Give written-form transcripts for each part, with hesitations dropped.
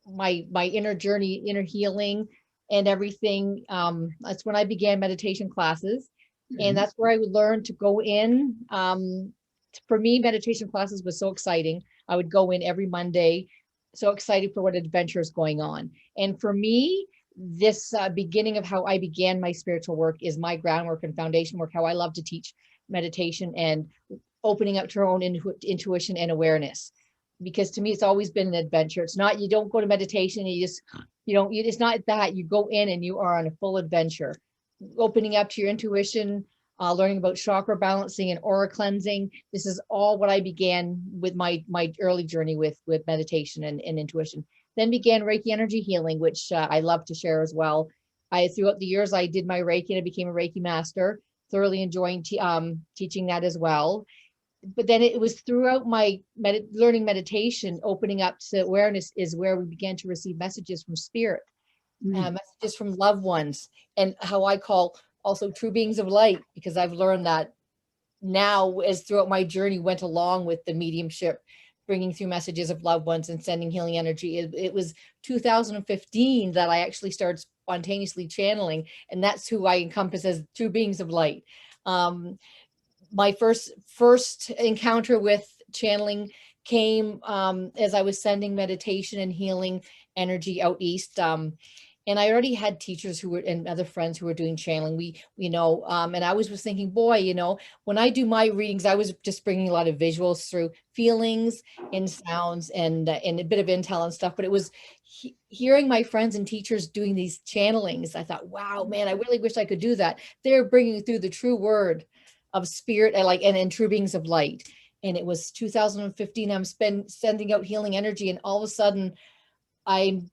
my inner journey, inner healing and everything. That's when I began meditation classes. And Mhm. that's where I would learn to go in. For me, meditation classes was so exciting. I would go in every Monday, so excited for what adventure is going on. And for me, this beginning of how I began my spiritual work is my groundwork and foundation work, how I love to teach meditation and opening up to our own intuition and awareness. Because to me, it's always been an adventure. It's not, you don't go to meditation and you just, you don't, it's not that you go in and you are on a full adventure, opening up to your intuition, learning about chakra balancing and aura cleansing. This is all what I began with my early journey with meditation and intuition. Then began Reiki energy healing, which I love to share as well. I throughout the years I did my Reiki and I became a Reiki master, thoroughly enjoying teaching that as well. But then it was throughout my learning meditation, opening up to awareness is where we began to receive messages from spirit, Mm. messages from loved ones, and how I call also true beings of light, because I've learned that now as throughout my journey went along with the mediumship, bringing through messages of loved ones and sending healing energy. It was 2015 that I actually started spontaneously channeling, and that's who I encompass as true beings of light. Um, my first encounter with channeling came as I was sending meditation and healing energy out east. And I already had teachers who were and other friends who were doing channeling. And I was thinking, boy, when I do my readings, I was just bringing a lot of visuals through feelings and sounds and a bit of intel and stuff. But it was hearing my friends and teachers doing these channelings. I thought, wow, man, I really wish I could do that. They're bringing through the true word of spirit and in true beings of light. And it was 2015. I'm sending out healing energy, and all of a sudden, I'm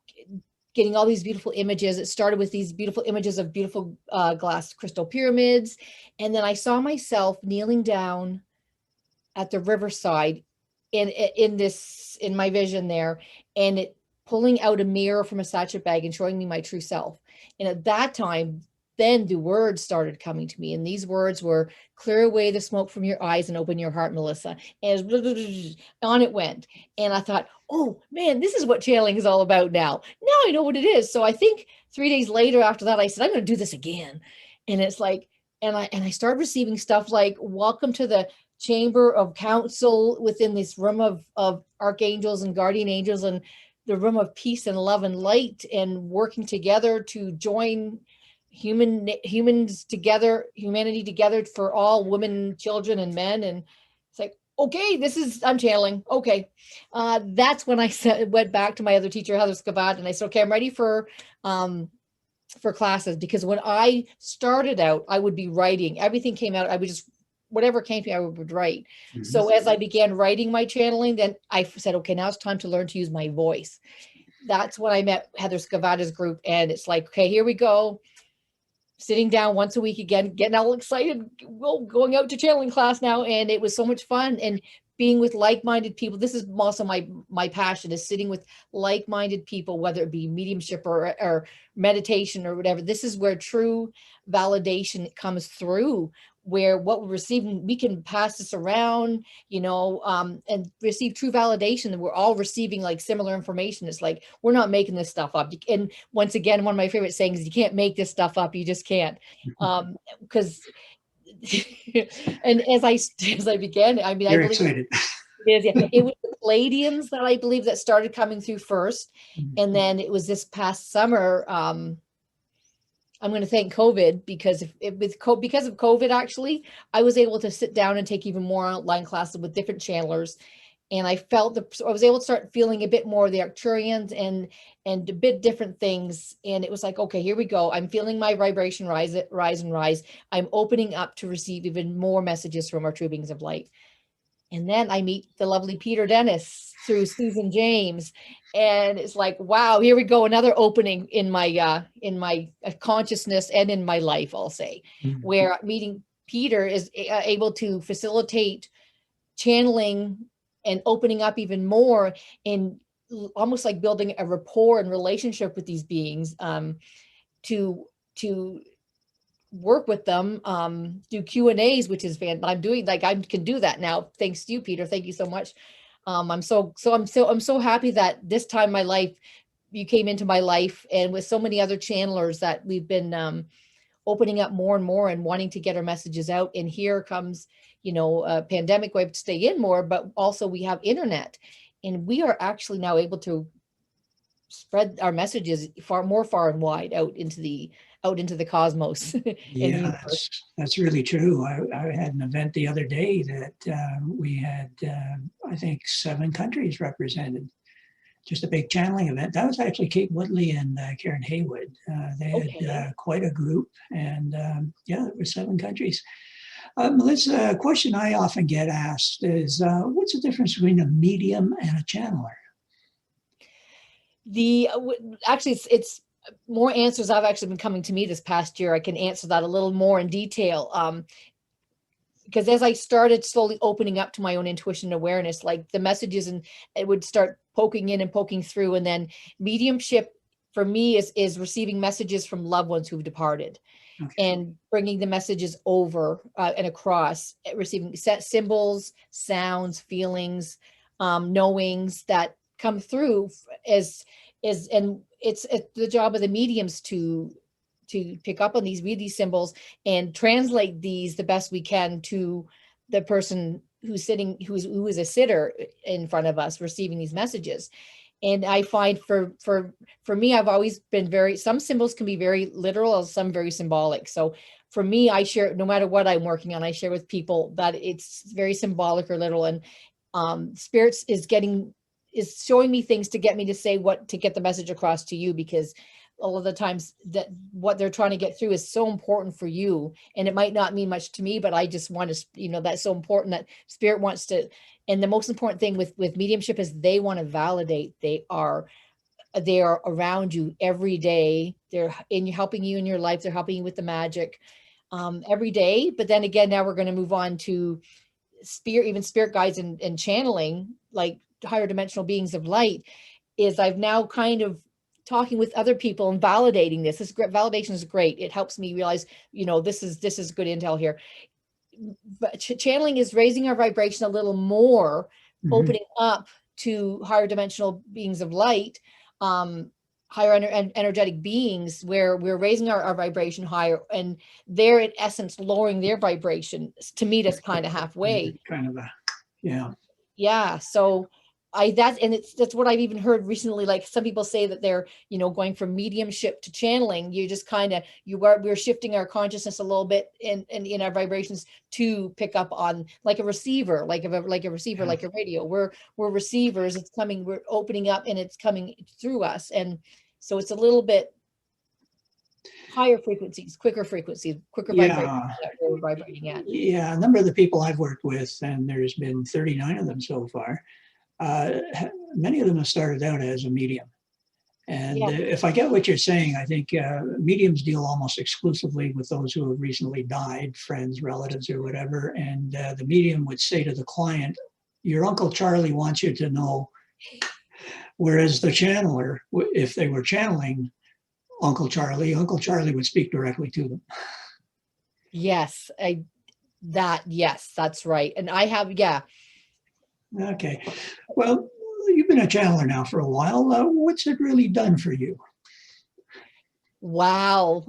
getting all these beautiful images. It started with these beautiful images of beautiful glass crystal pyramids, and then I saw myself kneeling down at the riverside in my vision there, and it pulling out a mirror from a sachet bag and showing me my true self. And at that time, then the words started coming to me, and these words were, clear away the smoke from your eyes and open your heart, Melissa. And on it went. And I thought, oh man, this is what channeling is all about now. Now I know what it is. So I think 3 days later after that, I said, I'm going to do this again. And it's like, and I started receiving stuff like, welcome to the chamber of council within this room of archangels and guardian angels, and the room of peace and love and light, and working together to join humans together, humanity together for all women, children, and men. And it's like, okay, I'm channeling. Okay. That's when went back to my other teacher, Heather Scavad, and I said, okay, I'm ready for classes, because when I started out, I would be writing. Everything came out. I would just, whatever came to me, I would write. Mhm. So as I began writing my channeling, then I said, okay, now it's time to learn to use my voice. That's when I met Heather Scavada's group. And it's like, okay, here we go. Sitting down once a week again, getting all excited, well, going out to channeling class now. And it was so much fun. And being with like-minded people. This is also my passion, is sitting with like-minded people, whether it be mediumship or meditation or whatever. This is where true validation comes through, where what we're receiving, we can pass this around, and receive true validation that we're all receiving like similar information. It's like, we're not making this stuff up. And once again, one of my favorite sayings is, you can't make this stuff up. You just can't. Because and as I began, I mean, I You're believe excited. it is, yeah. It was the Palladians that I believe that started coming through first. And then it was this past summer. I'm going to thank COVID, because because of COVID, actually, I was able to sit down and take even more online classes with different channelers. And I I was able to start feeling a bit more of the Arcturians and a bit different things. And it was like, okay, here we go. I'm feeling my vibration rise. I'm opening up to receive even more messages from our true beings of light. And then I meet the lovely Peter Dennis through Susan James. And it's like, wow, here we go. Another opening in my consciousness and in my life, I'll say, Mhm. where meeting Peter is able to facilitate channeling and opening up even more, in almost like building a rapport and relationship with these beings, to to work with them, do Q&As, which is I'm doing, like, I can do that now thanks to you, Peter. Thank you so much. I'm so happy that this time in my life, you came into my life, and with so many other channelers that we've been opening up more and more and wanting to get our messages out. And here comes, a pandemic, we have to stay in more, but also we have internet, and we are actually now able to spread our messages far and wide out into the cosmos. Yeah, that's really true. I had an event the other day that we had, I think, 7 countries represented. Just a big channeling event. That was actually Kate Woodley and Karen Haywood. They had quite a group, and yeah, there were 7 countries. Melissa, a question I often get asked is, what's the difference between a medium and a channeler? Actually, it's more answers have actually been coming to me this past year. I can answer that a little more in detail. Because as I started slowly opening up to my own intuition and awareness, like the messages, and it would start poking in and poking through. And then mediumship for me is receiving messages from loved ones who've departed, and bringing the messages over and across, receiving set symbols, sounds, feelings, knowings that come through and it's the job of the mediums to pick up on read these symbols and translate these the best we can to the person who is a sitter in front of us receiving these messages. And I find for me, I've always been some symbols can be very literal and some very symbolic. So for me, I share, no matter what I'm working on, I share with people that it's very symbolic or literal. And spirits is showing me things to get me to say to get the message across to you, because all of the times that what they're trying to get through is so important for you, and it might not mean much to me, but I just want to, that's so important that spirit wants to. And the most important thing with mediumship is they want to validate they are around you every day. They're helping you in your life. They're helping you with the magic every day. But then again, now we're going to move on to spirit guides and channeling, like higher dimensional beings of light. Is I've now kind of talking with other people and validating this. Validation is great. It helps me realize, this is good intel here. But channeling is raising our vibration a little more, opening up to higher dimensional beings of light, higher energetic beings, where we're raising our vibration higher, and they're in essence lowering their vibration to meet us kind of halfway. Yeah. So that's what I've even heard recently. Like some people say that they're, going from mediumship to channeling. You just we're shifting our consciousness a little bit in our vibrations to pick up on like a receiver, like a radio. We're receivers. It's coming. We're opening up, and it's coming through us. And so it's a little bit higher frequencies, quicker vibrations that we're vibrating at. Yeah, a number of the people I've worked with, and there's been 39 of them so far. Many of them have started out as a medium. And if I get what you're saying, I think mediums deal almost exclusively with those who have recently died, friends, relatives, or whatever. And the medium would say to the client, your Uncle Charlie wants you to know. Whereas the channeler, if they were channeling Uncle Charlie would speak directly to them. Yes, that's right. And I have, Okay. Well, you've been a channeler now for a while. What's it really done for you? Wow.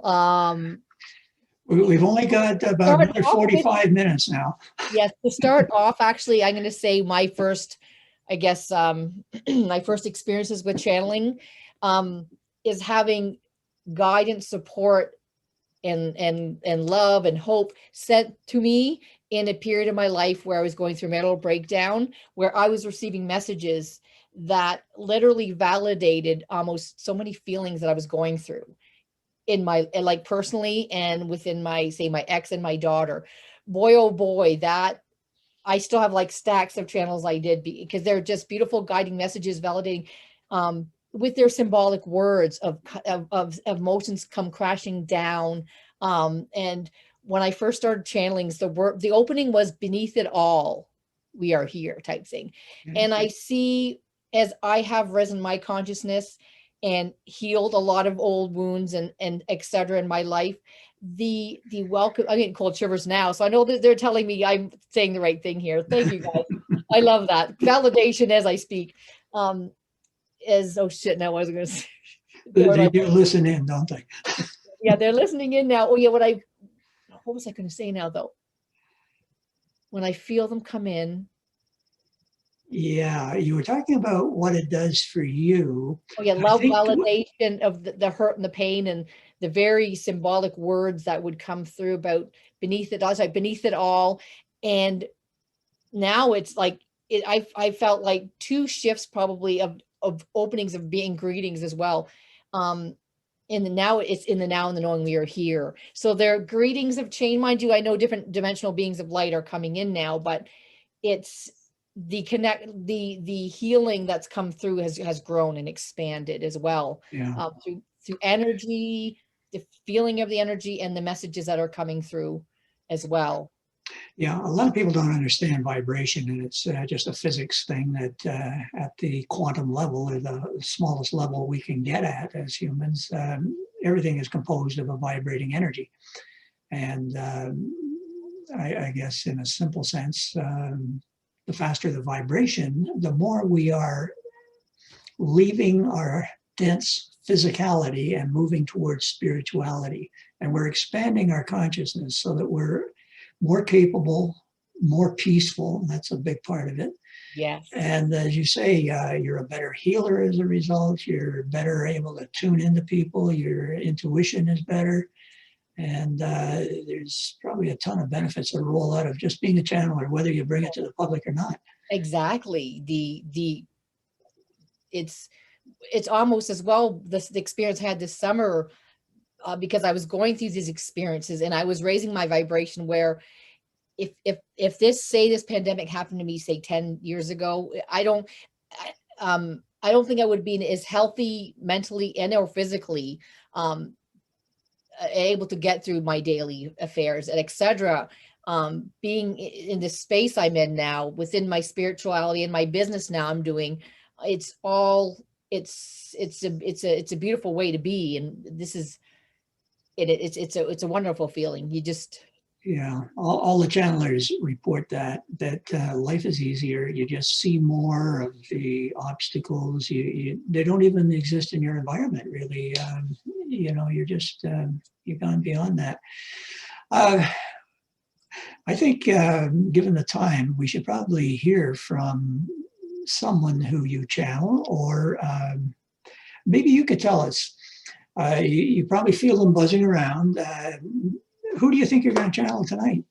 We've only got about another 45 minutes now. Yes. To start off, actually, I'm going to say my first, my first experiences with channeling is having guidance, support, and love and hope sent to me in a period of my life where I was going through marital breakdown, where I was receiving messages that literally validated almost so many feelings that I was going through in my, like personally, and within my ex and my daughter. Boy, oh boy, that I still have like stacks of channels I did, because they're just beautiful guiding messages, validating with their symbolic words of emotions come crashing down. And when I first started channeling, the opening was beneath it all, we are here type thing. Mm-hmm. And I see, as I have risen my consciousness and healed a lot of old wounds and et cetera in my life, the welcome, I'm getting cold shivers now. So I know that they're telling me I'm saying the right thing here. Thank you guys. I love that validation as I speak. Oh shit, now what was I going to say? Or They like, do listen in, don't they? yeah, they're listening in now. Oh yeah, what was I going to say now though? When I feel them come in. Yeah, you were talking about what it does for you. Oh yeah, I love think, validation of the hurt and the pain and the very symbolic words that would come through about beneath it. I was like beneath it all, and now it's like I felt like two shifts probably of openings of being greetings as well. In the now it's in the now and the knowing we are here. So their greetings have changed. Mind you, I know different dimensional beings of light are coming in now, but it's the healing that's come through has grown and expanded as well, yeah, through energy, the feeling of the energy and the messages that are coming through as well. yeah. A lot of people don't understand vibration, and it's just a physics thing that at the quantum level, or the smallest level we can get at as humans, everything is composed of a vibrating energy. And I guess in a simple sense, the faster the vibration, the more we are leaving our dense physicality and moving towards spirituality. And we're expanding our consciousness so that we're more capable, more peaceful. That's a big part of it. Yes. And as you say, you're a better healer as a result. You're better able to tune into people. Your intuition is better. And there's probably a ton of benefits that roll out of just being a channeler, whether you bring it to the public or not. Exactly. It's almost as well the experience I had this summer, because I was going through these experiences and I was raising my vibration where if this pandemic happened to me, say 10 years ago, I don't think I would be as healthy mentally and or physically, able to get through my daily affairs and etc. Being in this space I'm in now within my spirituality and my business now I'm doing, it's all it's a beautiful way to be, and this is it's a wonderful feeling. You just Yeah, all the channelers report that life is easier. You just see more of the obstacles. They don't even exist in your environment, really. You're just you've gone beyond that. I think, given the time, we should probably hear from someone who you channel, or maybe you could tell us. You probably feel them buzzing around. Who do you think you're going to channel tonight?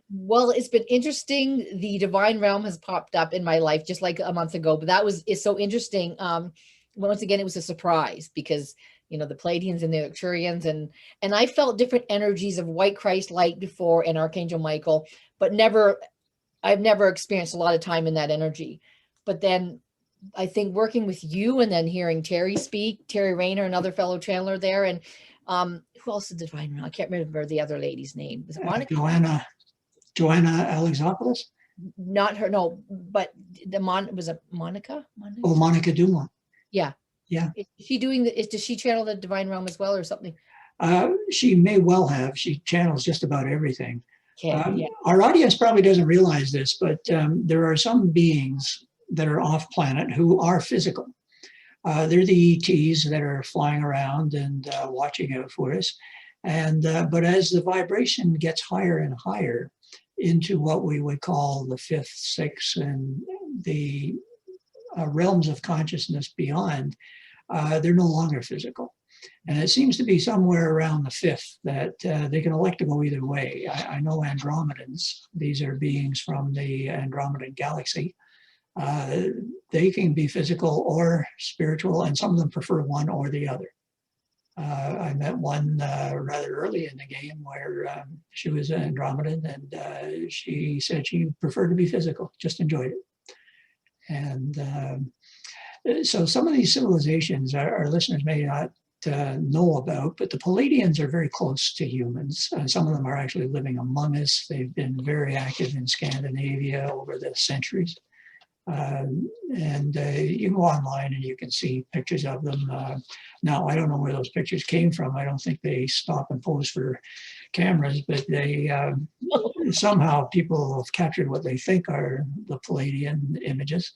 Well, it's been interesting. The divine realm has popped up in my life just like a month ago, but it's so interesting. Once again, it was a surprise because the Pleiadians and the Arcturians, and I felt different energies of white Christ light before and Archangel Michael, but I've never experienced a lot of time in that energy. But then I think working with you and then hearing Terry speak, Terry Rayner, another fellow channeler there, and who else is the divine realm? I can't remember the other lady's name. Was it Monica? Joanna Alexopoulos? Not her, no, but was it Monica? Oh, Monica Dumont. Yeah. Yeah. Is she doing does she channel the divine realm as well or something? She may well have. She channels just about everything. Okay, yeah. Our audience probably doesn't realize this, but there are some beings that are off planet who are physical. They're the ETs that are flying around and watching out for us. And but as the vibration gets higher and higher into what we would call the fifth, sixth, and the realms of consciousness beyond, they're no longer physical. And it seems to be somewhere around the fifth that they can elect to go either way. I know Andromedans, these are beings from the Andromedan galaxy. They can be physical or spiritual, and some of them prefer one or the other. I met one rather early in the game where she was an Andromedan, and she said she preferred to be physical, just enjoyed it. And so some of these civilizations our listeners may not know about, but the Pleiadians are very close to humans. Some of them are actually living among us. They've been very active in Scandinavia over the centuries. And you go online and you can see pictures of them. Now, I don't know where those pictures came from. I don't think they stop and pose for cameras, but they somehow people have captured what they think are the Pleiadian images.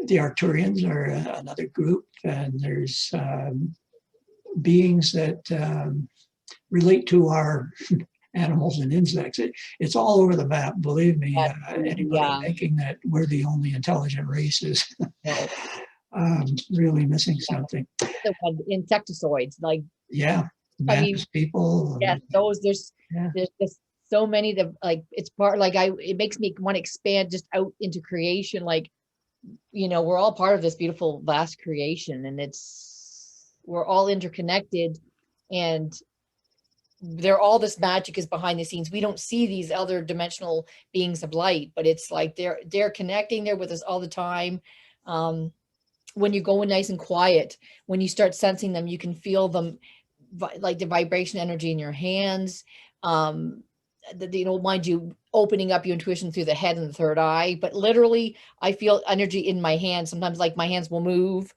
the Arcturians are another group, and there's beings that relate to our animals and insects. It's all over the map, believe me. Anybody thinking that we're the only intelligent race is really missing something. The one, insectoids, like, yeah, mantis people. Yeah, there's just so many that, like, it's part, like, it makes me want to expand just out into creation. Like, we're all part of this beautiful, vast creation, and we're all interconnected, and this magic is behind the scenes. We don't see these other dimensional beings of light, but it's like they're connecting there with us all the time. When you go in nice and quiet, when you start sensing them, you can feel them, like the vibration energy in your hands. Mind you, opening up your intuition through the head and the third eye, but literally I feel energy in my hands. Sometimes, like, my hands will move.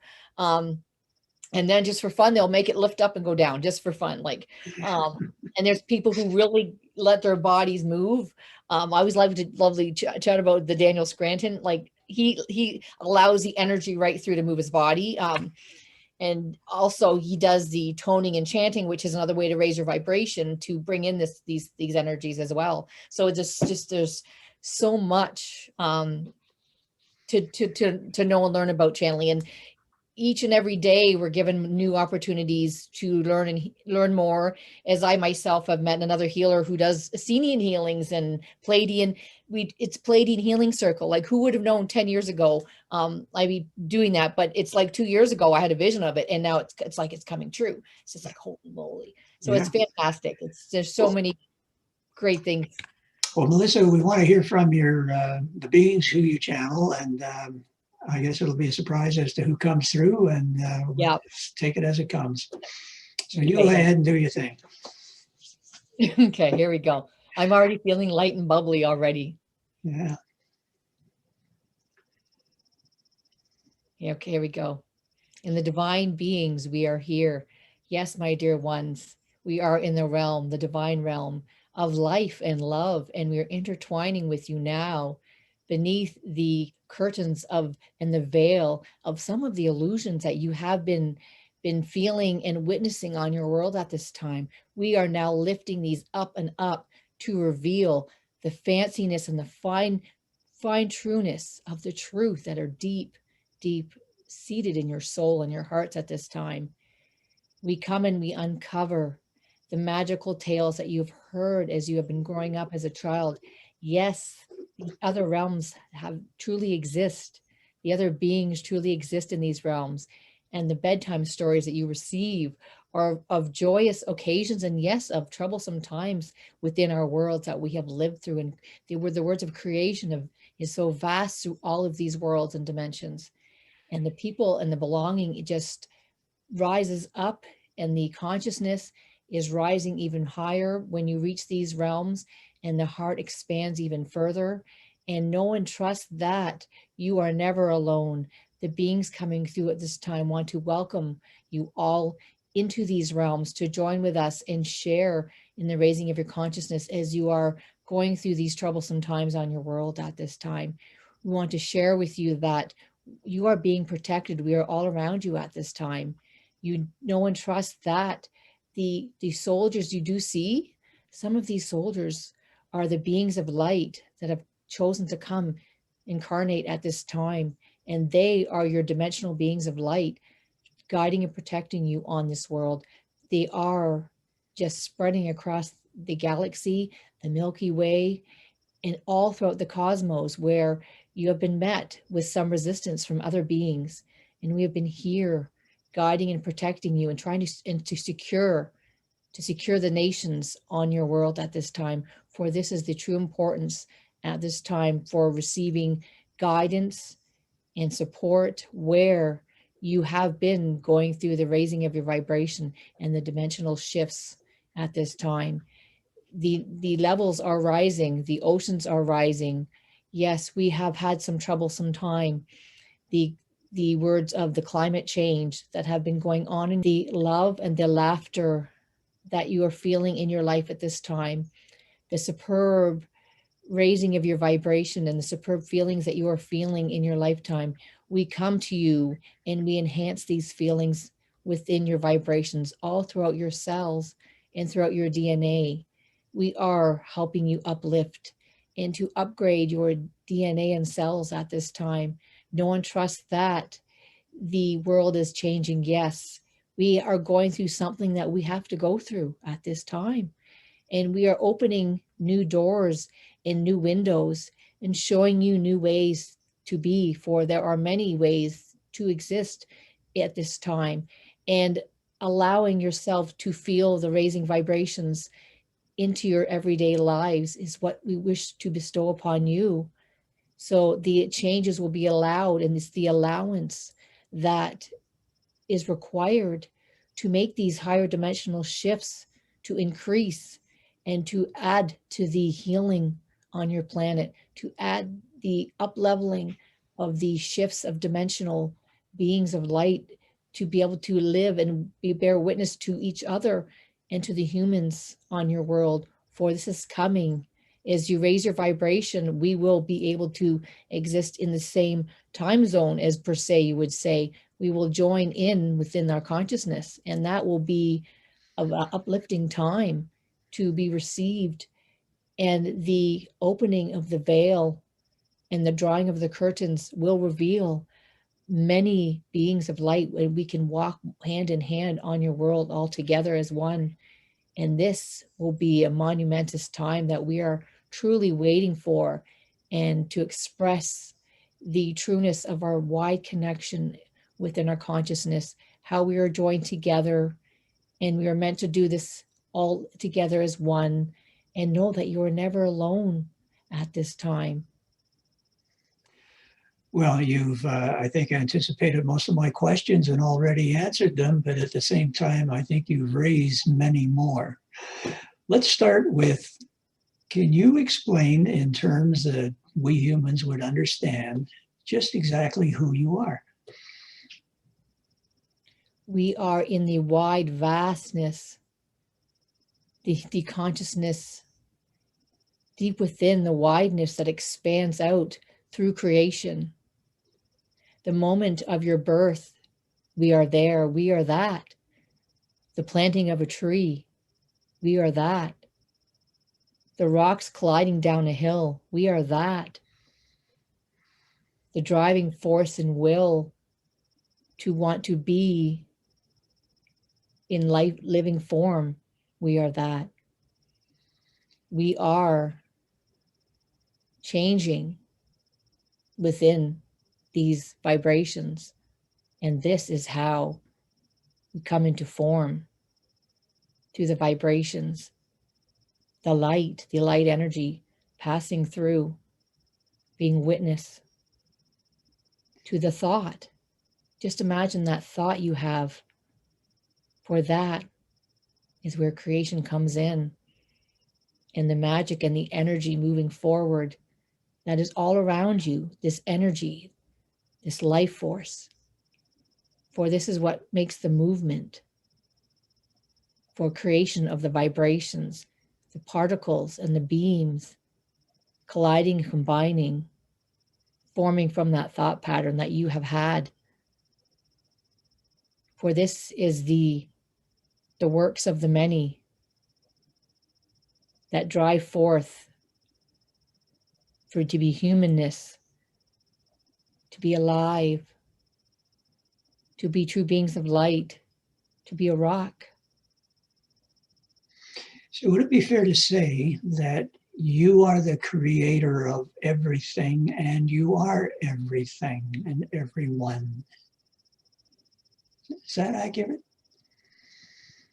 And then just for fun, they'll make it lift up and go down just for fun. Like, and there's people who really let their bodies move. I always lovely chat about the Daniel Scranton. Like, he allows the energy right through to move his body. And also he does the toning and chanting, which is another way to raise your vibration, to bring in these energies as well. So it's just there's so much to know and learn about channeling. And each and every day we're given new opportunities to learn more. As I myself have met another healer who does Ascenian healings and Pleiadian. It's Pleiadian healing circle. Like, who would have known 10 years ago I'd be doing that? But it's like 2 years ago I had a vision of it, and now it's like it's coming true. It's just like, holy moly. So it's fantastic. There's so many great things. Well, Melissa, we want to hear from the beings who you channel, and I guess it'll be a surprise as to who comes through, and we'll take it as it comes. So you go ahead and do your thing. Okay, here we go. I'm already feeling light and bubbly already. Yeah. Okay, here we go. In the divine beings, we are here. Yes, my dear ones, we are in the realm, the divine realm of life and love, and we are intertwining with you now beneath the curtains and the veil of some of the illusions that you have been feeling and witnessing on your world at this time. We are now lifting these up and up to reveal the fanciness and the fine trueness of the truth that are deep seated in your soul and your hearts at this time. We come and we uncover the magical tales that you've heard as you have been growing up as a child. Yes, the other realms truly exist. The other beings truly exist in these realms. And the bedtime stories that you receive are of joyous occasions, and yes, of troublesome times within our worlds that we have lived through. And the words of creation is so vast through all of these worlds and dimensions. And the people and the belonging, it just rises up, and the consciousness is rising even higher when you reach these realms, and the heart expands even further. And know and trust that you are never alone. The beings coming through at this time want to welcome you all into these realms to join with us and share in the raising of your consciousness as you are going through these troublesome times on your world at this time. We want to share with you that you are being protected. We are all around you at this time. You know and trust that the soldiers you do see, some of these soldiers are the beings of light that have chosen to come incarnate at this time. And they are your dimensional beings of light, guiding and protecting you on this world. They are just spreading across the galaxy, the Milky Way, and all throughout the cosmos, where you have been met with some resistance from other beings. And we have been here guiding and protecting you and trying to secure the nations on your world at this time. For this is the true importance at this time for receiving guidance and support where you have been going through the raising of your vibration and the dimensional shifts at this time. The levels are rising, the oceans are rising. Yes, we have had some troublesome time. The words of the climate change that have been going on, in the love and the laughter that you are feeling in your life at this time, the superb raising of your vibration and the superb feelings that you are feeling in your lifetime, we come to you and we enhance these feelings within your vibrations all throughout your cells and throughout your DNA. We are helping you uplift and to upgrade your DNA and cells at this time. No one trusts that the world is changing. Yes, we are going through something that we have to go through at this time. And we are opening new doors and new windows and showing you new ways to be, for there are many ways to exist at this time. And allowing yourself to feel the raising vibrations into your everyday lives is what we wish to bestow upon you. So the changes will be allowed, and it's the allowance that is required to make these higher dimensional shifts, to increase and to add to the healing on your planet, to add the up-leveling of the shifts of dimensional beings of light, to be able to live and bear witness to each other and to the humans on your world. For this is coming. As you raise your vibration, we will be able to exist in the same time zone, as per se you would say. We will join in within our consciousness, and that will be an uplifting time to be received. And the opening of the veil and the drawing of the curtains will reveal many beings of light, and we can walk hand in hand on your world all together as one. And this will be a monumentous time that we are truly waiting for, and to express the trueness of our wide connection within our consciousness, how we are joined together, and we are meant to do this all together as one, and know that you are never alone at this time. Well, you've, I think, anticipated most of my questions and already answered them, but at the same time, I think you've raised many more. Let's start with, can you explain in terms that we humans would understand just exactly who you are? We are in the wide vastness, the consciousness deep within the wideness that expands out through creation. The moment of your birth, we are there, we are that. The planting of a tree, we are that. The rocks colliding down a hill, we are that. The driving force and will to want to be in life, living form, we are that. We are changing within these vibrations, and this is how we come into form, through the vibrations, the light energy passing through, being witness to the thought. Just imagine that thought you have, for that is where creation comes in, and the magic and the energy moving forward that is all around you, this energy, this life force. For this is what makes the movement for creation of the vibrations, the particles and the beams colliding, combining, forming from that thought pattern that you have had. For this is the works of the many that drive forth for to be humanness, to be alive, to be true beings of light, to be a rock. So would it be fair to say that you are the creator of everything, and you are everything and everyone? Is that accurate?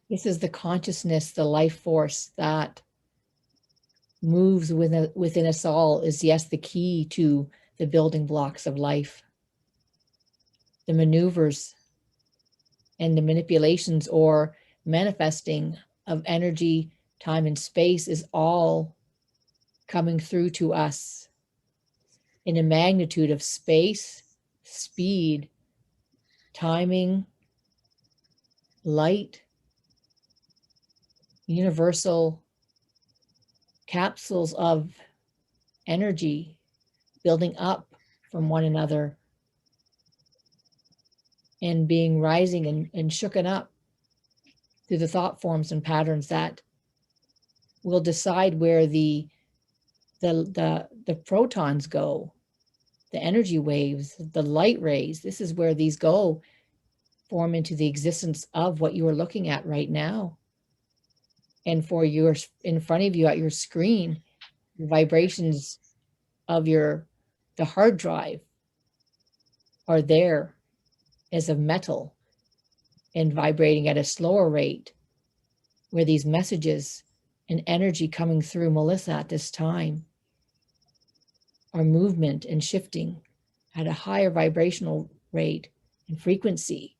This is the consciousness, the life force that moves within us all, is, yes, the key to the building blocks of life. The maneuvers and the manipulations or manifesting of energy, time, and space is all coming through to us in a magnitude of space, speed, timing, light, universal capsules of energy building up from one another and being rising and shooken up through the thought forms and patterns that will decide where the protons go, the energy waves, the light rays. This is where these go, form into the existence of what you are looking at right now. And for your, in front of you at your screen, the vibrations of the hard drive are there as a metal and vibrating at a slower rate, where these messages and energy coming through Melissa at this time are movement and shifting at a higher vibrational rate and frequency.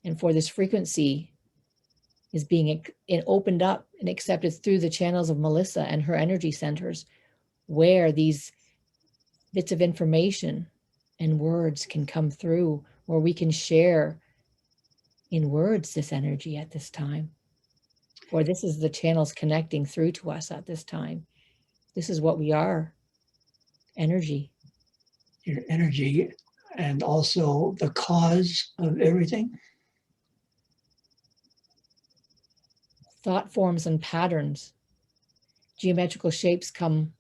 And for this frequency is being opened up and accepted through the channels of Melissa and her energy centers, where these bits of information and words can come through, where we can share in words this energy at this time. For this is the channels connecting through to us at this time. This is what we are, energy. Your energy, and also the cause of everything. Thought forms and patterns, geometrical shapes come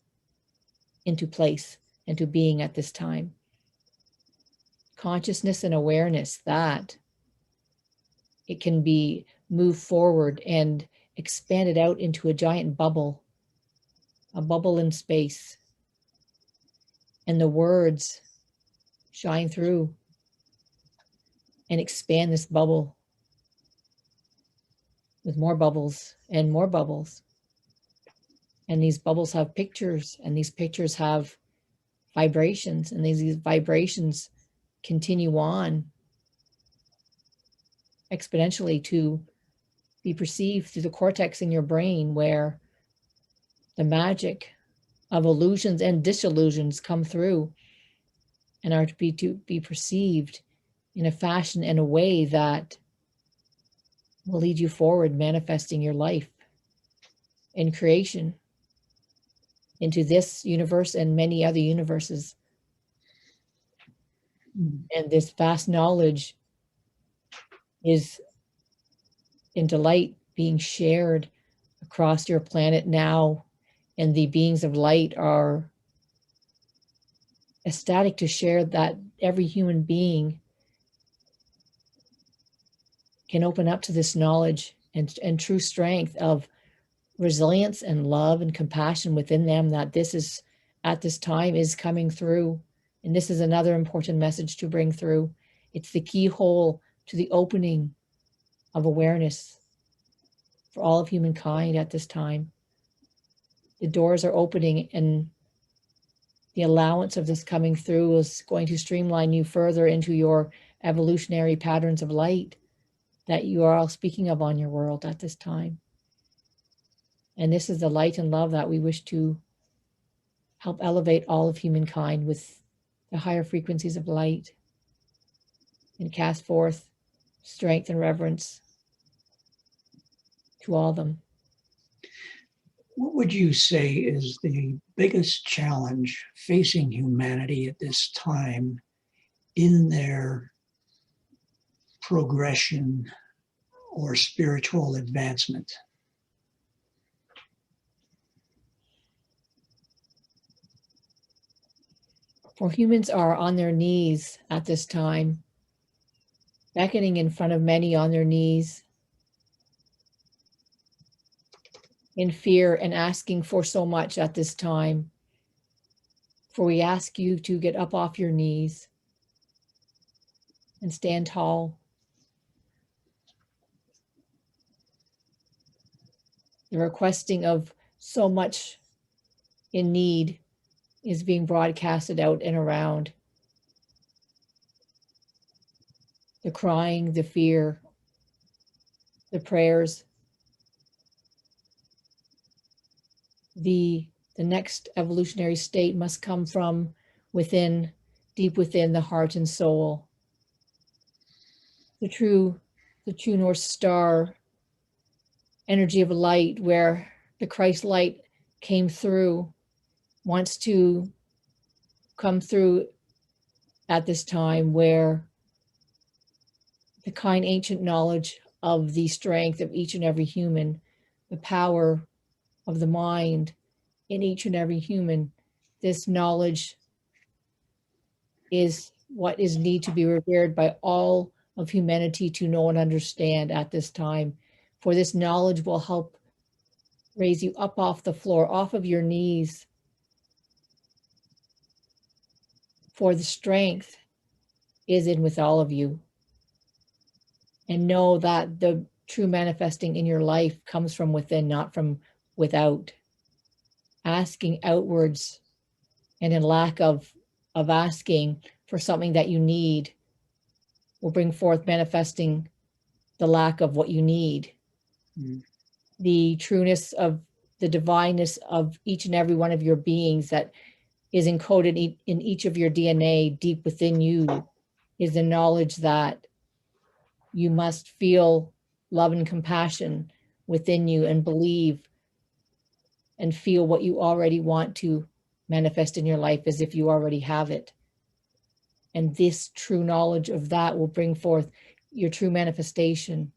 into place, into being at this time. Consciousness and awareness that it can be moved forward and expanded out into a giant bubble, a bubble in space. And the words shine through and expand this bubble with more bubbles and more bubbles. And these bubbles have pictures, and these pictures have vibrations, and these vibrations continue on exponentially to be perceived through the cortex in your brain, where the magic of illusions and disillusions come through and are to be perceived in a fashion and a way that will lead you forward, manifesting your life in creation into this universe and many other universes. And this vast knowledge is in delight being shared across your planet now, and the beings of light are ecstatic to share that every human being can open up to this knowledge and true strength of resilience and love and compassion within them, that this is at this time is coming through. And this is another important message to bring through. It's the keyhole to the opening of awareness for all of humankind at this time. The doors are opening, and the allowance of this coming through is going to streamline you further into your evolutionary patterns of light that you are all speaking of on your world at this time. And this is the light and love that we wish to help elevate all of humankind with the higher frequencies of light, and cast forth strength and reverence to all of them. What would you say is the biggest challenge facing humanity at this time in their progression or spiritual advancement? For humans are on their knees at this time, beckoning in front of many on their knees, in fear and asking for so much at this time. For we ask you to get up off your knees and stand tall. The requesting of so much in need is being broadcasted out and around. The crying, the fear, the prayers, the next evolutionary state must come from within, deep within the heart and soul. The true North Star energy of light, where the Christ light came through wants to come through at this time where the kind ancient knowledge of the strength of each and every human, the power of the mind in each and every human, this knowledge is what is need to be revered by all of humanity to know and understand at this time. For this knowledge will help raise you up off the floor, off of your knees. For the strength is in with all of you. And know that the true manifesting in your life comes from within, not from without. Asking outwards and in lack of asking for something that you need will bring forth manifesting the lack of what you need. Mm. The trueness of the divineness of each and every one of your beings that is encoded in each of your DNA deep within you is the knowledge that you must feel love and compassion within you and believe and feel what you already want to manifest in your life as if you already have it. And this true knowledge of that will bring forth your true manifestation.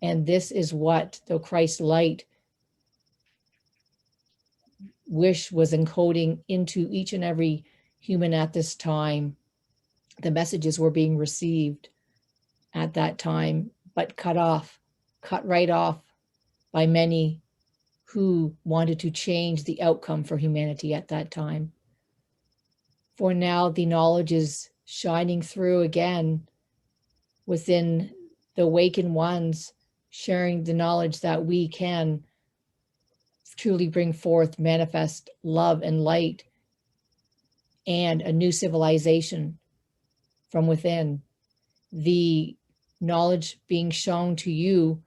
And this is what the Christ light wish was encoding into each and every human at this time. The messages were being received at that time, but cut right off by many who wanted to change the outcome for humanity at that time. For now, the knowledge is shining through again within the awakened ones, sharing the knowledge that we can truly bring forth, manifest love and light and a new civilization from within. The knowledge being shown to you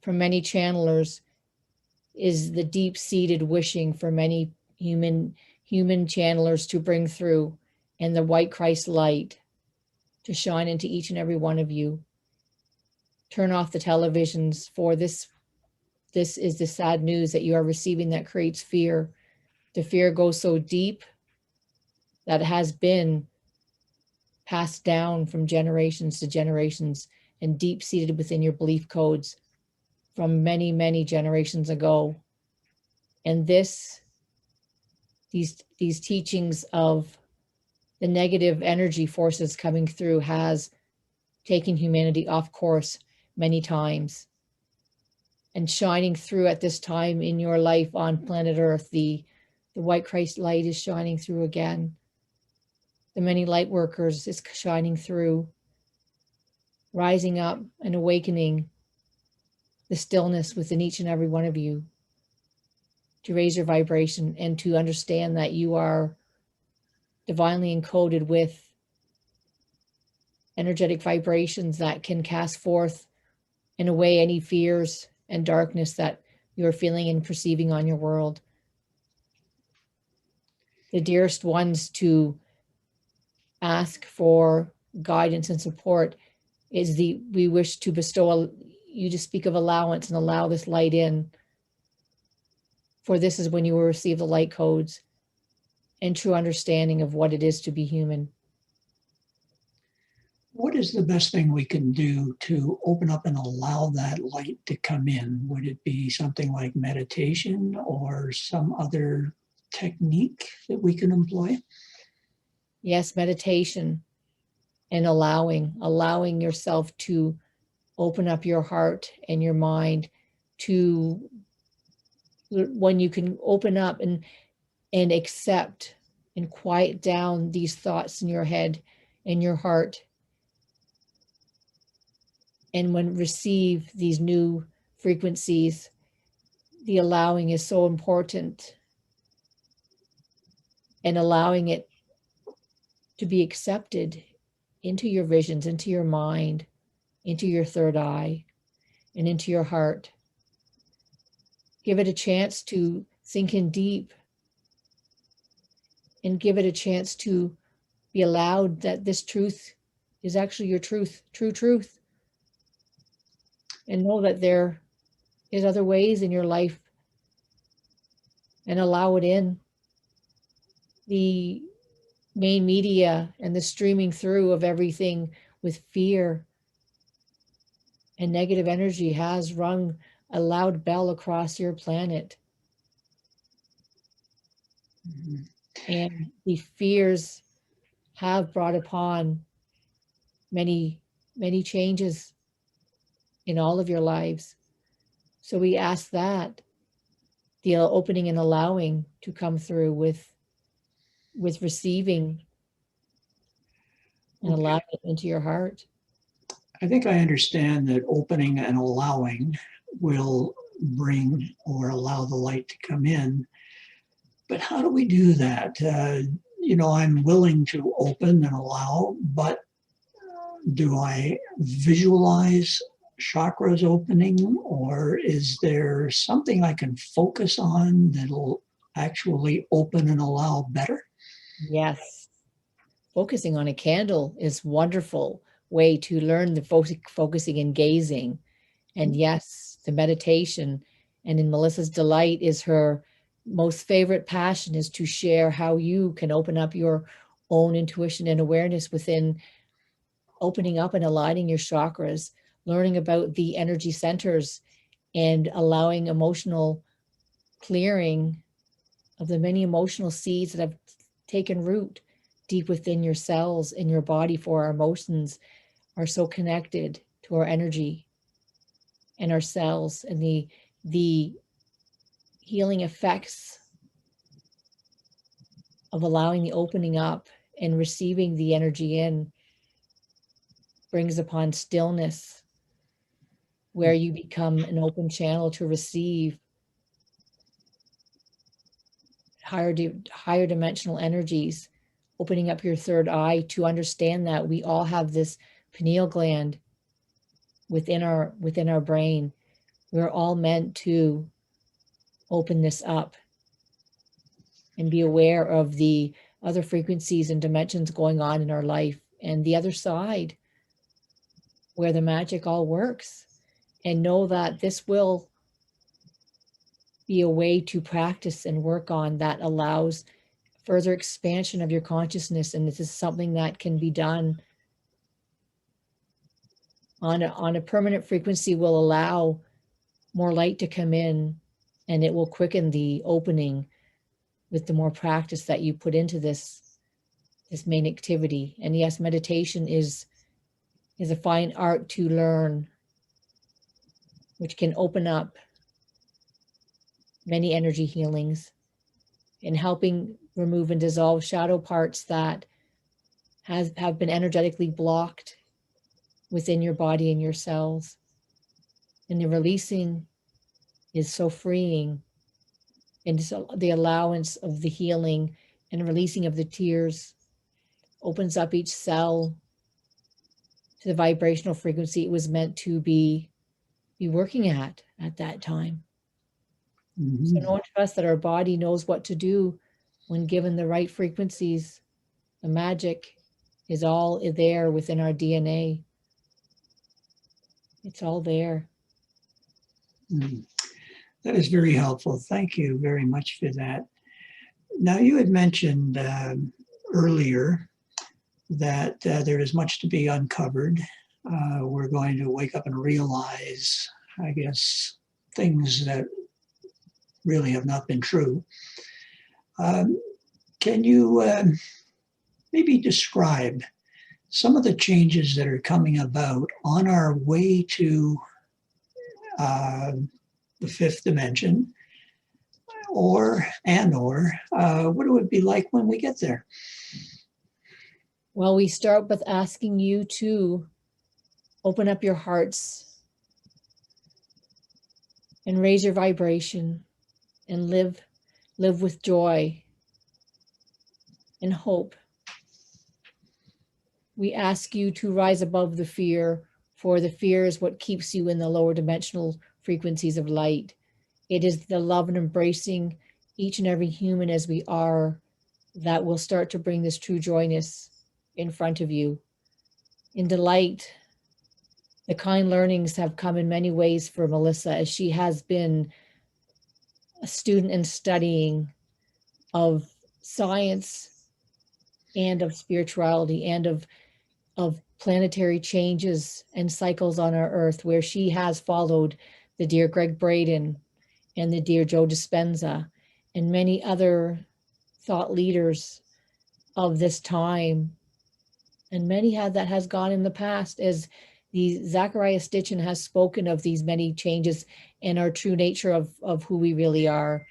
from many channelers is the deep-seated wishing for many human channelers to bring through, and the white Christ light to shine into each and every one of you. Turn off the televisions, for this is the sad news that you are receiving that creates fear. The fear goes so deep that it has been passed down from generations to generations and deep-seated within your belief codes from many, many generations ago. And these teachings of the negative energy forces coming through has taken humanity off course many times. And shining through at this time in your life on planet Earth, the white Christ light is shining through again. The many light workers is shining through, rising up and awakening the stillness within each and every one of you to raise your vibration and to understand that you are divinely encoded with energetic vibrations that can cast forth and away any fears and darkness that you're feeling and perceiving on your world. The dearest ones to ask for guidance and support is we wish to bestow you to speak of allowance and allow this light in. For this is when you will receive the light codes and true understanding of what it is to be human. What is the best thing we can do to open up and allow that light to come in? Would it be something like meditation or some other technique that we can employ? Yes, meditation and allowing yourself to open up your heart and your mind to when you can open up and accept and quiet down these thoughts in your head and your heart, and when receive these new frequencies, the allowing is so important, and allowing it to be accepted into your visions, into your mind, into your third eye, and into your heart. Give it a chance to sink in deep, and give it a chance to be allowed that this truth is actually your truth, true truth. And know that there is other ways in your life, and allow it in. the main media and the streaming through of everything with fear and negative energy has rung a loud bell across your planet. Mhm. And the fears have brought upon many, many changes in all of your lives. So we ask that the opening and allowing to come through with receiving and Okay. allowing it into your heart. I think I understand that opening and allowing will bring or allow the light to come in. But how do we do that? I'm willing to open and allow, but do I visualize chakras opening, or is there something I can focus on that'll actually open and allow better? Yes. Focusing on a candle is wonderful way to learn the focusing and gazing. And yes, the meditation. And in Melissa's delight is her most favorite passion is to share how you can open up your own intuition and awareness within opening up and aligning your chakras, learning about the energy centers and allowing emotional clearing of the many emotional seeds that have taken root deep within your cells in your body, for our emotions are so connected to our energy and our cells, and the healing effects of allowing the opening up and receiving the energy in brings upon stillness, where you become an open channel to receive higher dimensional energies, opening up your third eye to understand that we all have this pineal gland within our brain. We're all meant to open this up and be aware of the other frequencies and dimensions going on in our life and the other side where the magic all works, and know that this will be a way to practice and work on that allows further expansion of your consciousness. And this is something that can be done on a permanent frequency, will allow more light to come in, and it will quicken the opening with the more practice that you put into this main activity. And yes, meditation is a fine art to learn, which can open up many energy healings in helping remove and dissolve shadow parts that have been energetically blocked within your body and your cells. And the releasing is so freeing, and so the allowance of the healing and releasing of the tears opens up each cell to the vibrational frequency it was meant to be working at that time. So Mhm. know to us that our body knows what to do when given the right frequencies. The magic is all there within our DNA. It's all there. Mm. That is very helpful. Thank you very much for that. Now, you had mentioned earlier that there is much to be uncovered. We're going to wake up and realize, I guess, things that really have not been true. Can you maybe describe some of the changes that are coming about on our way to the fifth dimension, or what it would be like when we get there? Well, we start with asking you to open up your hearts and raise your vibration and live with joy and hope. We ask you to rise above the fear, for the fear is what keeps you in the lower dimensional frequencies of light. It is the love and embracing each and every human as we are that will start to bring this true joyness in front of you. In delight, the kind learnings have come in many ways for Melissa, as she has been a student and studying of science and of spirituality and of planetary changes and cycles on our earth, where she has followed the dear Greg Braden and the dear Joe Dispenza and many other thought leaders of this time, and many that has gone in the past, as the Zachariah Stitchin has spoken of these many changes and our true nature of who we really are.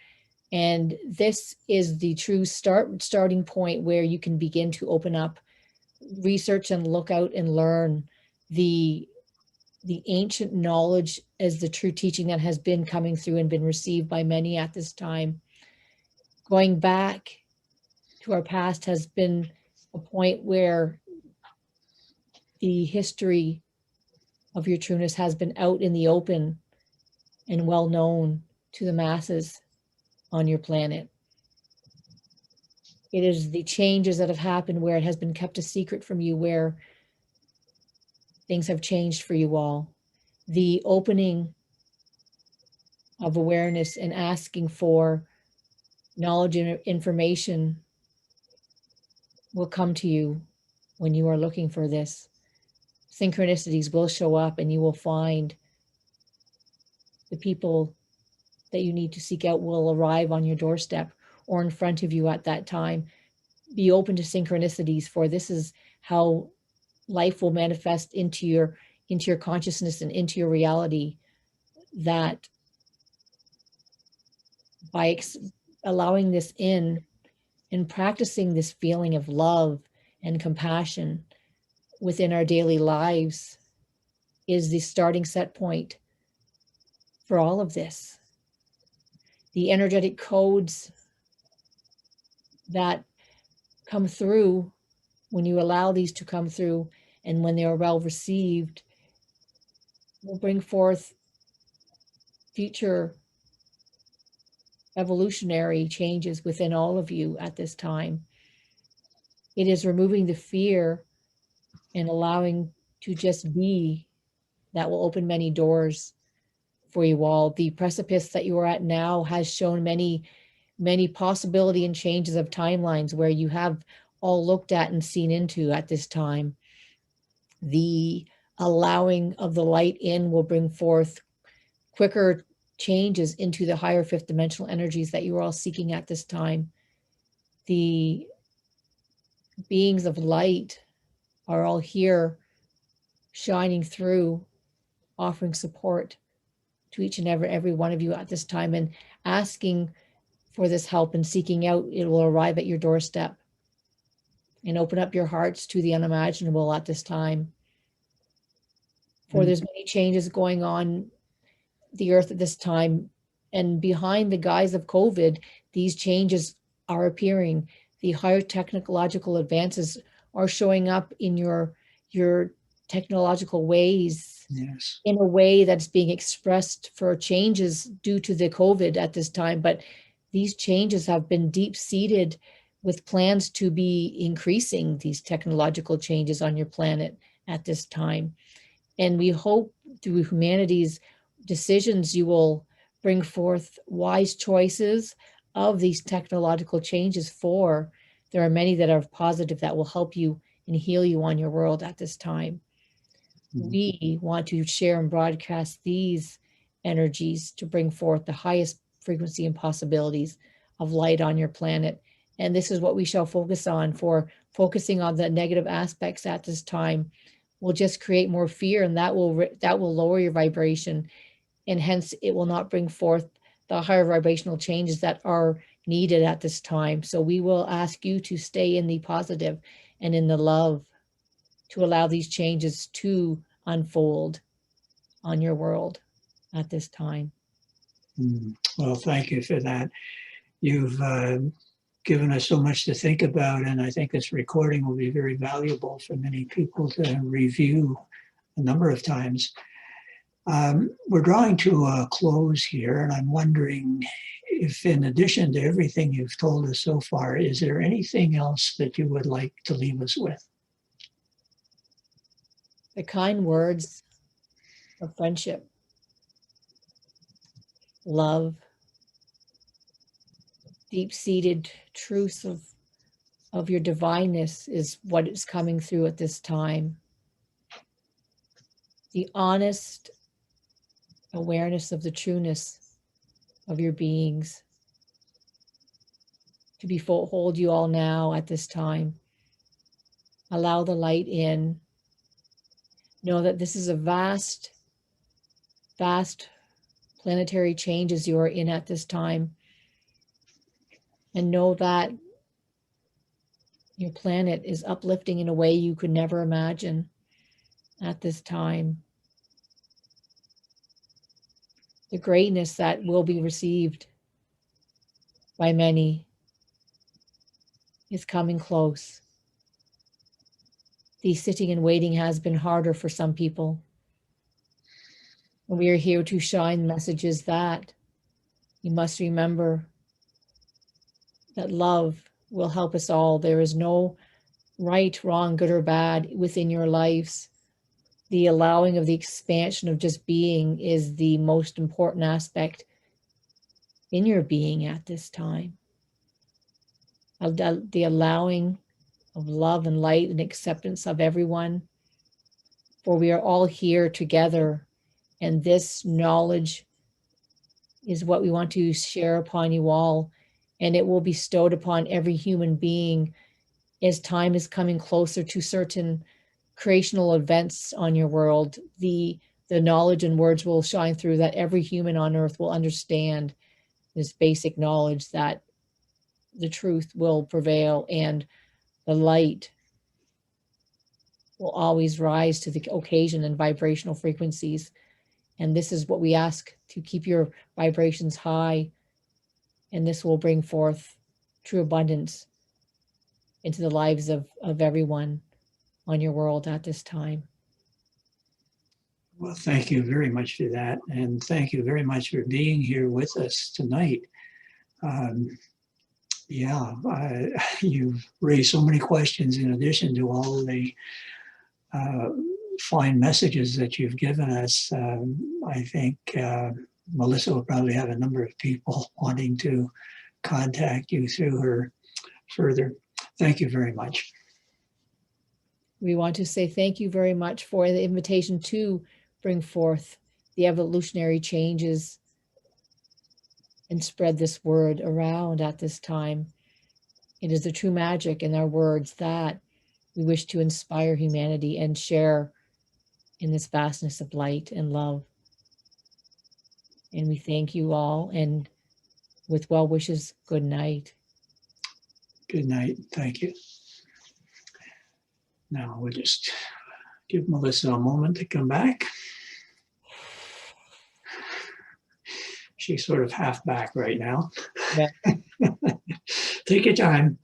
And this is the true starting point where you can begin to open up, research and look out and learn the ancient knowledge as the true teaching that has been coming through and been received by many at this time. Going back to our past has been a point where the history of your trueness has been out in the open and well known to the masses on your planet. It is the changes that have happened where it has been kept a secret from you, where things have changed for you all. The opening of awareness and asking for knowledge and information will come to you when you are looking for this. Synchronicities will show up and you will find the people that you need to seek out will arrive on your doorstep or in front of you at that time. Be open to synchronicities, for this is how life will manifest into your consciousness and into your reality, that by allowing this in and practicing this feeling of love and compassion within our daily lives is the starting set point for all of this. The energetic codes that come through when you allow these to come through and when they are well received will bring forth future evolutionary changes within all of you at this time. It is removing the fear and allowing to just be that will open many doors for you all. The precipice that you are at now has shown many possibility and changes of timelines where you have all looked at and seen into at this time. The allowing of the light in will bring forth quicker changes into the higher fifth dimensional energies that you are all seeking at this time. The beings of light are all here shining through, offering support to each and every one of you at this time, and asking for this help and seeking out. It will arrive at your doorstep, and open up your hearts to the unimaginable at this time. For there's many changes going on the earth at this time, and behind the guise of COVID, these changes are appearing. The higher technological advances are showing up in your technological ways. Yes. In a way that's being expressed for changes due to the COVID at this time. But these changes have been deep-seated with plans to be increasing these technological changes on your planet at this time. And we hope through humanity's decisions, you will bring forth wise choices of these technological changes, for there are many that are positive that will help you and heal you on your world at this time. We want to share and broadcast these energies to bring forth the highest frequency and possibilities of light on your planet. And this is what we shall focus on. For focusing on the negative aspects at this time will just create more fear, and that will lower your vibration, and hence it will not bring forth the higher vibrational changes that are needed at this time. So we will ask you to stay in the positive and in the love, to allow these changes to unfold on your world at this time. Well, thank you for that. You've given us so much to think about, and I think this recording will be very valuable for many people to review a number of times. We're drawing to a close here, and I'm wondering if, in addition to everything you've told us so far, is there anything else that you would like to leave us with? The kind words of friendship, love, deep-seated truth of your divineness is what is coming through at this time. The honest awareness of the trueness of your beings to hold you all now at this time. Allow the light in. Know that this is a vast, vast planetary changes you are in at this time. And know that your planet is uplifting in a way you could never imagine at this time. The greatness that will be received by many is coming close. The sitting and waiting has been harder for some people. And we are here to shine messages that you must remember that love will help us all. There is no right, wrong, good or bad within your lives. The allowing of the expansion of just being is the most important aspect in your being at this time. The allowing of love and light and acceptance of everyone. For we are all here together, and this knowledge is what we want to share upon you all, and it will be bestowed upon every human being as time is coming closer to certain creational events on your world. The knowledge and words will shine through that every human on earth will understand this basic knowledge that the truth will prevail and the light will always rise to the occasion and vibrational frequencies. And this is what we ask, to keep your vibrations high. And this will bring forth true abundance into the lives of everyone on your world at this time. Well, thank you very much for that. And thank you very much for being here with us tonight. You've raised so many questions in addition to all the fine messages that you've given us. I think Melissa will probably have a number of people wanting to contact you through her further. Thank you very much. We want to say thank you very much for the invitation to bring forth the evolutionary changes and spread this word around at this time. It is the true magic in our words that we wish to inspire humanity and share in this vastness of light and love. And we thank you all, and with well wishes, good night. Good night. Thank you. Now we'll just give Melissa a moment to come back. She's sort of half back right now. Yeah. Take your time.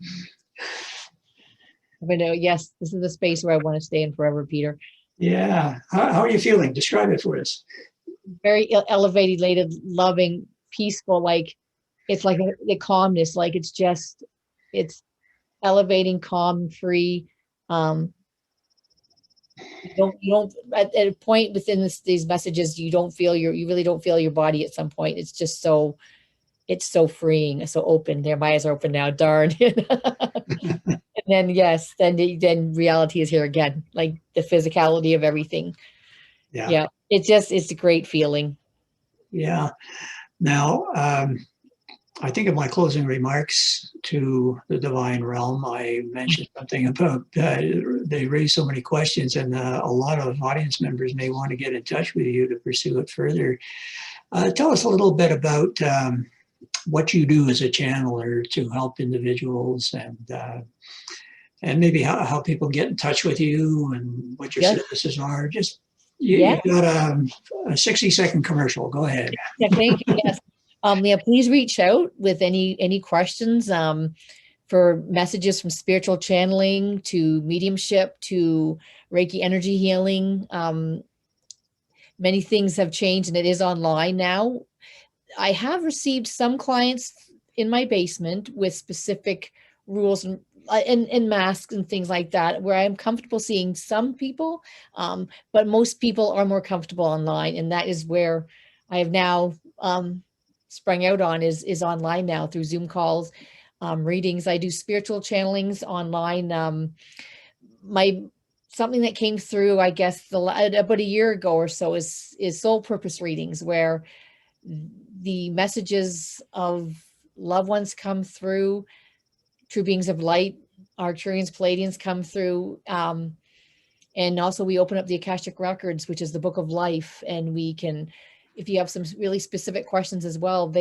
But no, yes, this is the space where I want to stay in forever, Peter. Yeah. How are you feeling? Describe it for us. Very elevated, loving, peaceful. Like it's like the calmness. Like it's elevating, calm, free. You don't at a point within these messages, you really don't feel your body at some point. It's just so, it's so freeing, so open. There, my eyes are open now. Darn. And then yes, then reality is here again, like the physicality of everything. Yeah. It's a great feeling. Yeah. Now, I think in my closing remarks to the divine realm, I mentioned something about they raise so many questions, and a lot of audience members may want to get in touch with you to pursue it further. Tell us a little bit about what you do as a channeler to help individuals, and maybe how people get in touch with you and what your services are. Just you've got a 60-second commercial. Go ahead. Yeah, thank you. Yes. Please reach out with any questions for messages from spiritual channeling to mediumship to Reiki energy healing. Many things have changed and it is online now. I have received some clients in my basement with specific rules and masks and things like that, where I'm comfortable seeing some people, but most people are more comfortable online. And that is where I have now sprung out on is online now through Zoom calls, readings. I do spiritual channelings online. My something that came through, I guess, about a year ago or so is soul purpose readings, where the messages of loved ones come through, true beings of light, Arcturians, Palladians come through. And also we open up the Akashic Records, which is the book of life. And we can, if you have some really specific questions as well,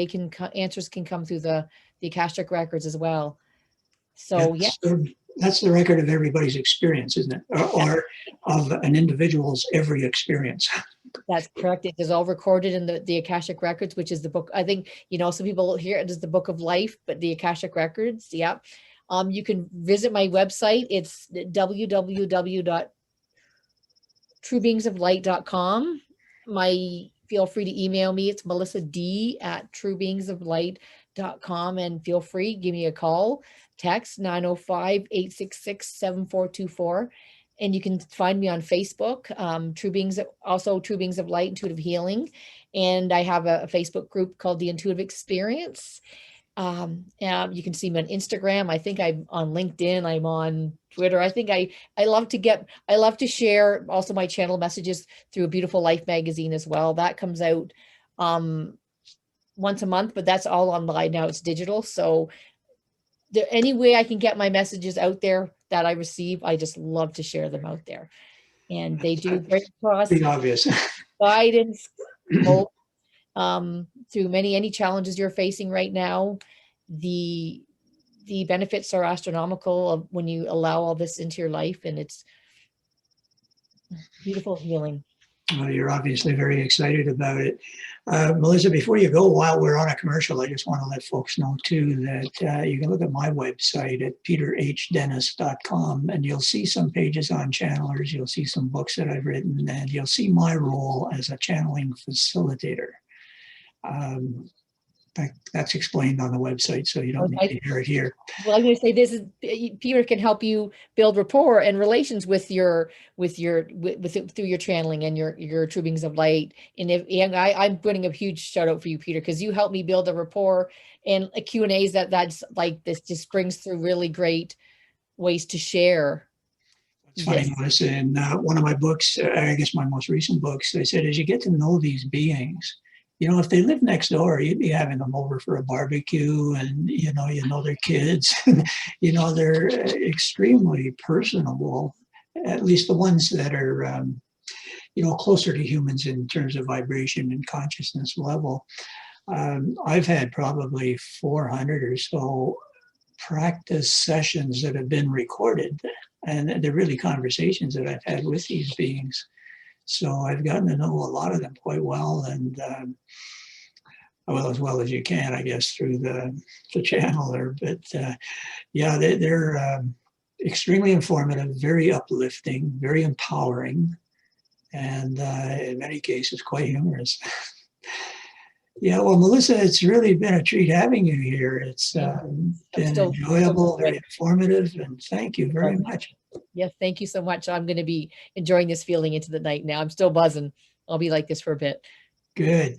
answers can come through the Akashic Records as well. So yeah. That's the record of everybody's experience, isn't it? Or of an individual's every experience. That's correct. It is all recorded in the Akashic Records, which is the book. I think, some people hear it as the book of life, but the Akashic Records. Yeah. You can visit my website. It's www.truebeings-of-light.com. Feel free to email me. It's melissad@truebeings-of-light.com, and feel free, give me a call, text 905-866-7424. And you can find me on Facebook, True Beings of Light, Intuitive Healing. And I have a Facebook group called The Intuitive Experience. And you can see me on Instagram. I think I'm on LinkedIn. I'm on Twitter. I think I love to share also my channel messages through A Beautiful Life magazine as well. That comes out once a month, but that's all online now. It's digital. So any way I can get my messages out there that I receive, I just love to share them out there. And they do great for us. Pretty obvious. Guidance, hope, through any challenges you're facing right now. The benefits are astronomical when you allow all this into your life, and it's beautiful healing. Well, you're obviously very excited about it. Melissa, before you go, while we're on a commercial, I just want to let folks know too that you can look at my website at peterhdennis.com, and you'll see some pages on channelers. You'll see some books that I've written, and you'll see my role as a channeling facilitator. That's explained on the website, so you don't need to hear it here. Well, I'm going to say Peter can help you build rapport and relations through your channeling and your True Beings of Light. And I'm putting a huge shout out for you, Peter, because you helped me build a rapport and a Q&As that's like this just brings through really great ways to share. It's funny, Melissa, in one of my books, I guess my most recent books, I said, as you get to know these beings, if they live next door, you'd be having them over for a barbecue, and their kids, they're extremely personable, at least the ones that are, closer to humans in terms of vibration and consciousness level. I've had probably 400 or so practice sessions that have been recorded, and they're really conversations that I've had with these beings. So I've gotten to know a lot of them quite well, and as well as you can, I guess, through the channeler. But yeah, they're extremely informative, very uplifting, very empowering, and in many cases quite humorous. Yeah, well, Melissa, it's really been a treat having you here. It's been enjoyable, very informative, and thank you very much. Yes, thank you so much. I'm going to be enjoying this feeling into the night now. I'm still buzzing. I'll be like this for a bit. Good.